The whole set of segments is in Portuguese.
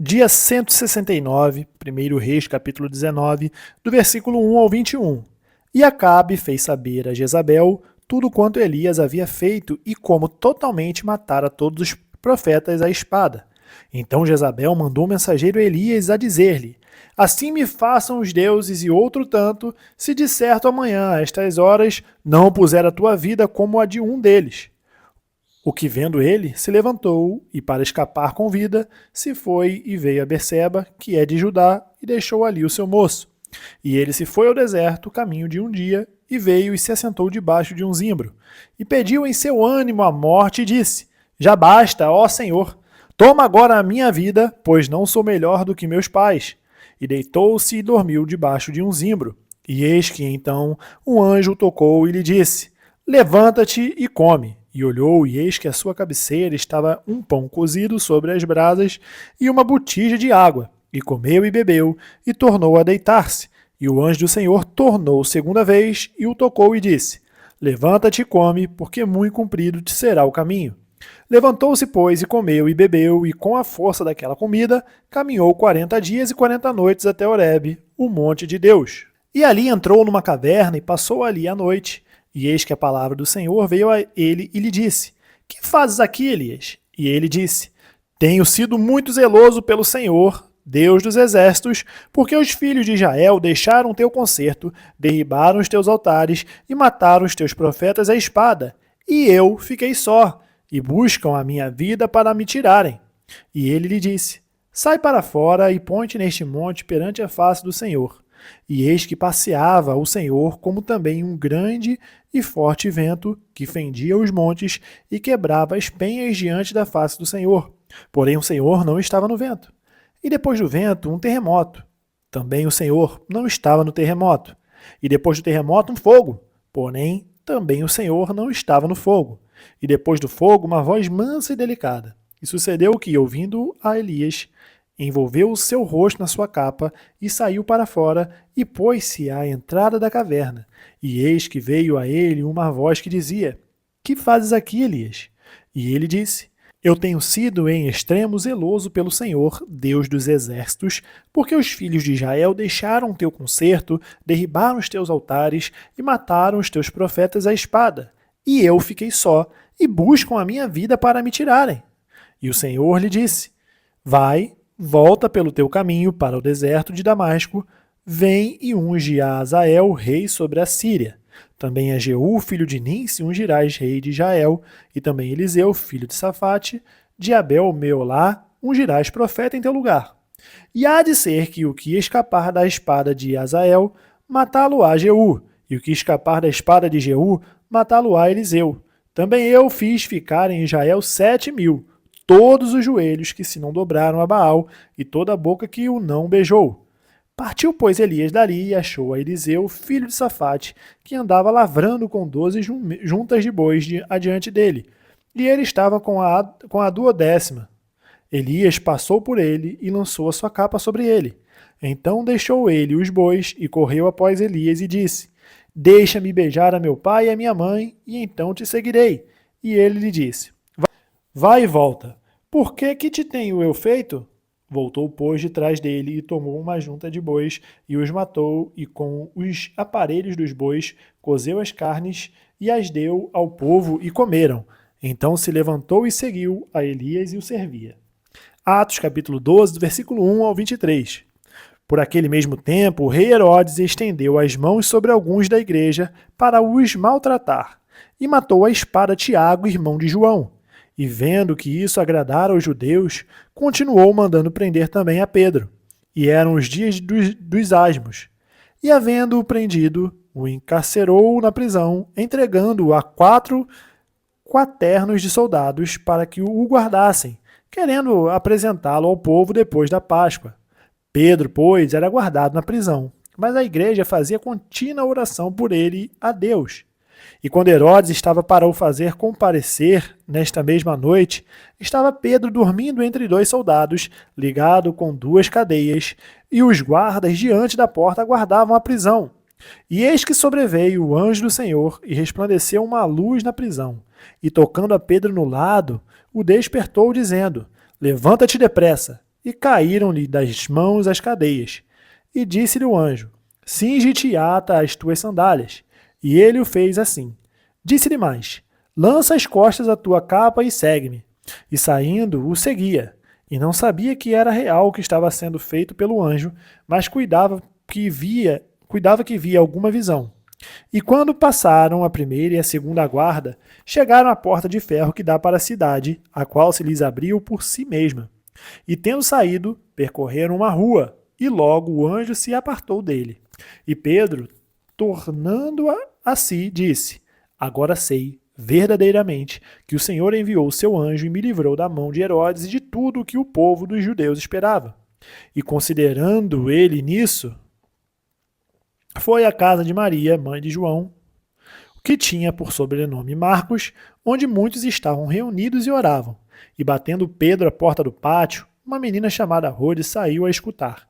Dia 169, 1 Reis, capítulo 19, do versículo 1 ao 21. E Acabe fez saber a Jezabel tudo quanto Elias havia feito e como totalmente matara todos os profetas à espada. Então Jezabel mandou o mensageiro Elias a dizer-lhe: Assim me façam os deuses e outro tanto, se de certo amanhã, a estas horas, não puser a tua vida como a de um deles. O que, vendo ele, se levantou e, para escapar com vida, se foi e veio a Berseba, que é de Judá, e deixou ali o seu moço. E ele se foi ao deserto, caminho de um dia, e veio e se assentou debaixo de um zimbro. E pediu em seu ânimo a morte e disse: Já basta, ó Senhor, toma agora a minha vida, pois não sou melhor do que meus pais. E deitou-se e dormiu debaixo de um zimbro. E eis que então um anjo o tocou e lhe disse: Levanta-te e come. E olhou, e eis que à sua cabeceira estava um pão cozido sobre as brasas e uma botija de água. E comeu e bebeu, e tornou a deitar-se. E o anjo do Senhor tornou segunda vez, e o tocou e disse: Levanta-te e come, porque muito comprido te será o caminho. Levantou-se, pois, e comeu e bebeu, e com a força daquela comida, caminhou 40 dias e 40 noites até Horebe, o monte de Deus. E ali entrou numa caverna e passou ali a noite. E eis que a palavra do Senhor veio a ele e lhe disse: Que fazes aqui, Elias? E ele disse: Tenho sido muito zeloso pelo Senhor, Deus dos exércitos, porque os filhos de Israel deixaram teu concerto, derribaram os teus altares e mataram os teus profetas à espada. E eu fiquei só, e buscam a minha vida para me tirarem. E ele lhe disse: Sai para fora e ponte neste monte perante a face do Senhor. E eis que passeava o Senhor como também um grande e forte vento que fendia os montes e quebrava as penhas diante da face do Senhor. Porém o Senhor não estava no vento. E depois do vento, um terremoto. Também o Senhor não estava no terremoto. E depois do terremoto, um fogo. Porém, também o Senhor não estava no fogo. E depois do fogo, uma voz mansa e delicada. E sucedeu que, ouvindo a Elias, envolveu o seu rosto na sua capa e saiu para fora e pôs-se à entrada da caverna. E eis que veio a ele uma voz que dizia: Que fazes aqui, Elias? E ele disse: Eu tenho sido em extremo zeloso pelo Senhor, Deus dos exércitos, porque os filhos de Israel deixaram teu concerto, derribaram os teus altares e mataram os teus profetas à espada. E eu fiquei só, e buscam a minha vida para me tirarem. E o Senhor lhe disse: Vai, volta pelo teu caminho para o deserto de Damasco, vem e unge a Azael, rei sobre a Síria. Também a Jeú, filho de Ninsi, ungirás rei de Israel, e também Eliseu, filho de Safate, de Abel-Meolá, ungirás profeta em teu lugar. E há de ser que o que escapar da espada de Azael, matá-lo-á Jeú, e o que escapar da espada de Jeú, matá-lo-á Eliseu. Também eu fiz ficar em Israel 7.000, todos os joelhos que se não dobraram a Baal, e toda a boca que o não beijou. Partiu, pois, Elias dali e achou a Eliseu, filho de Safate, que andava lavrando com 12 juntas de bois adiante dele, e ele estava com a 12ª. Elias passou por ele e lançou a sua capa sobre ele. Então deixou ele os bois e correu após Elias e disse: Deixa-me beijar a meu pai e a minha mãe, e então te seguirei. E ele lhe disse: Vai e volta. Por que te tenho eu feito? Voltou, pois, de trás dele e tomou uma junta de bois e os matou, e com os aparelhos dos bois cozeu as carnes e as deu ao povo e comeram. Então se levantou e seguiu a Elias e o servia. Atos capítulo 12, do versículo 1 ao 23. Por aquele mesmo tempo, o rei Herodes estendeu as mãos sobre alguns da igreja para os maltratar, e matou à espada Tiago, irmão de João. E vendo que isso agradara aos judeus, continuou mandando prender também a Pedro. E eram os dias dos asmos. E havendo-o prendido, o encarcerou na prisão, entregando-o a 4 quaternos de soldados para que o guardassem, querendo apresentá-lo ao povo depois da Páscoa. Pedro, pois, era guardado na prisão, mas a igreja fazia contínua oração por ele a Deus. E quando Herodes estava para o fazer comparecer nesta mesma noite, estava Pedro dormindo entre 2 soldados, ligado com 2 cadeias, e os guardas diante da porta guardavam a prisão. E eis que sobreveio o anjo do Senhor e resplandeceu uma luz na prisão. E tocando a Pedro no lado, o despertou, dizendo: Levanta-te depressa. e caíram-lhe das mãos as cadeias. E disse-lhe o anjo: Cinge-te e ata as tuas sandálias. E ele o fez assim. Disse-lhe mais: Lança às costas a tua capa e segue-me. E saindo, o seguia. E não sabia que era real o que estava sendo feito pelo anjo, mas cuidava que via alguma visão. E quando passaram a primeira e a segunda guarda, chegaram à porta de ferro que dá para a cidade, a qual se lhes abriu por si mesma. E tendo saído, percorreram uma rua, e logo o anjo se apartou dele. E Pedro, tornando a si, disse: Agora sei, verdadeiramente, que o Senhor enviou o seu anjo e me livrou da mão de Herodes e de tudo o que o povo dos judeus esperava. E considerando ele nisso, foi à casa de Maria, mãe de João, que tinha por sobrenome Marcos, onde muitos estavam reunidos e oravam. E batendo Pedro à porta do pátio, uma menina chamada Rode saiu a escutar.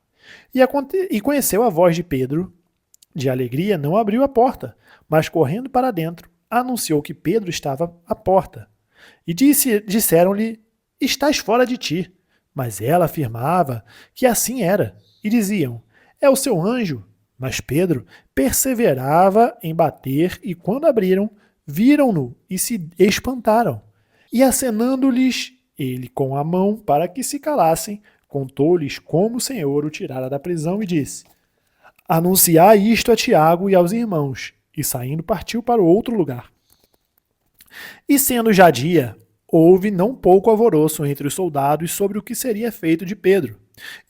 E conheceu a voz de Pedro. De alegria, não abriu a porta, mas correndo para dentro, anunciou que Pedro estava à porta. E disseram-lhe: Estás fora de ti. Mas ela afirmava que assim era. E diziam: É o seu anjo. Mas Pedro perseverava em bater, e quando abriram, viram-no e se espantaram. E acenando-lhes ele com a mão para que se calassem, contou-lhes como o Senhor o tirara da prisão e disse: Anunciai isto a Tiago e aos irmãos. E saindo partiu para outro lugar. E sendo já dia, houve não pouco alvoroço entre os soldados sobre o que seria feito de Pedro.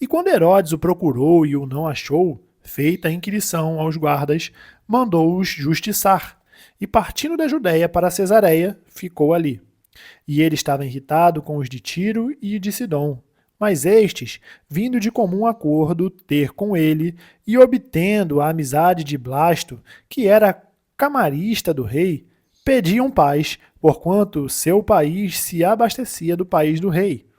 E quando Herodes o procurou e o não achou, feita a inquirição aos guardas, mandou-os justiçar, e partindo da Judéia para Cesareia, ficou ali. E ele estava irritado com os de Tiro e de Sidom, mas estes, vindo de comum acordo ter com ele, e obtendo a amizade de Blasto, que era camarista do rei, pediam paz, porquanto seu país se abastecia do país do rei.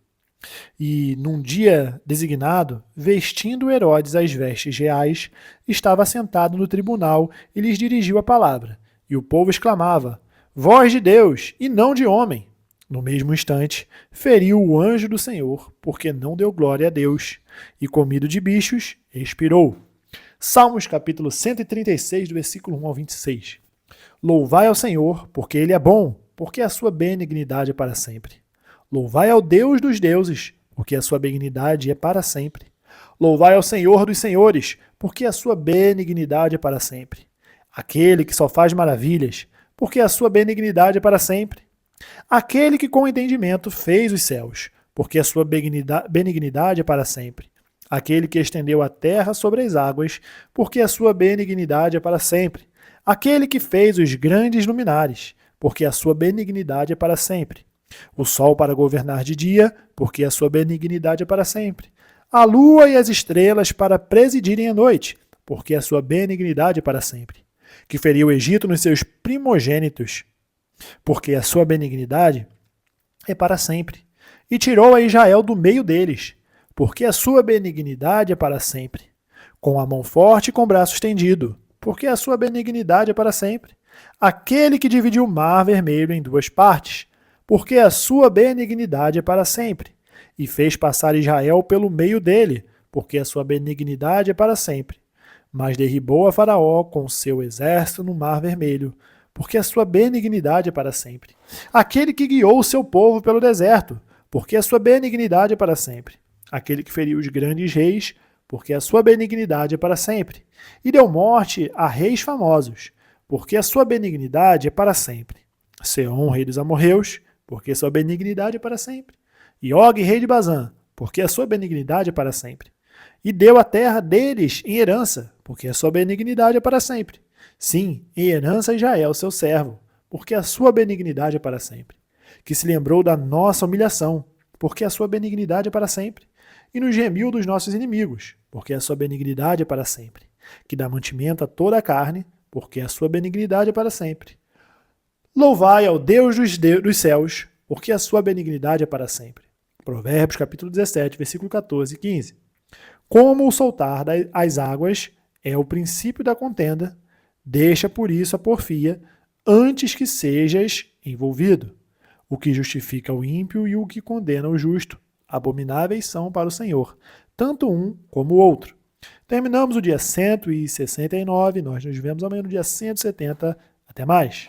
E, num dia designado, vestindo Herodes as vestes reais, estava sentado no tribunal e lhes dirigiu a palavra. E o povo exclamava: Voz de Deus, e não de homem. No mesmo instante, feriu o anjo do Senhor, porque não deu glória a Deus, e comido de bichos, expirou. Salmos capítulo 136, do versículo 1 ao 26. Louvai ao Senhor, porque ele é bom, porque a sua benignidade é para sempre. Louvai ao Deus dos deuses, porque a sua benignidade é para sempre. Louvai ao Senhor dos senhores, porque a sua benignidade é para sempre. Aquele que só faz maravilhas, porque a sua benignidade é para sempre. Aquele que com entendimento fez os céus, porque a sua benignidade é para sempre. Aquele que estendeu a terra sobre as águas, porque a sua benignidade é para sempre. Aquele que fez os grandes luminares, porque a sua benignidade é para sempre. O sol para governar de dia, porque a sua benignidade é para sempre. A lua e as estrelas para presidirem a noite, porque a sua benignidade é para sempre. Que feriu o Egito nos seus primogênitos, porque a sua benignidade é para sempre. E tirou a Israel do meio deles, porque a sua benignidade é para sempre. Com a mão forte e com o braço estendido, porque a sua benignidade é para sempre. Aquele que dividiu o mar vermelho em duas partes, porque a sua benignidade é para sempre. E fez passar Israel pelo meio dele, porque a sua benignidade é para sempre. Mas derribou a Faraó com seu exército no mar vermelho, porque a sua benignidade é para sempre. Aquele que guiou o seu povo pelo deserto, porque a sua benignidade é para sempre. Aquele que feriu os grandes reis, porque a sua benignidade é para sempre. E deu morte a reis famosos, porque a sua benignidade é para sempre. Seom, rei dos amorreus, porque a sua benignidade é para sempre. E Og, rei de Bazã, porque a sua benignidade é para sempre. E deu a terra deles em herança, porque a sua benignidade é para sempre. Sim, em herança a Israel, seu servo, porque a sua benignidade é para sempre. Que se lembrou da nossa humilhação, porque a sua benignidade é para sempre. E nos remiu dos nossos inimigos, porque a sua benignidade é para sempre. Que dá mantimento a toda a carne, porque a sua benignidade é para sempre. Louvai ao Deus dos céus, porque a sua benignidade é para sempre. Provérbios capítulo 17, versículo 14 e 15. Como o soltar as águas é o princípio da contenda, deixa por isso a porfia, antes que sejas envolvido. O que justifica o ímpio e o que condena o justo, abomináveis são para o Senhor, tanto um como o outro. Terminamos o dia 169, nós nos vemos amanhã no dia 170. Até mais!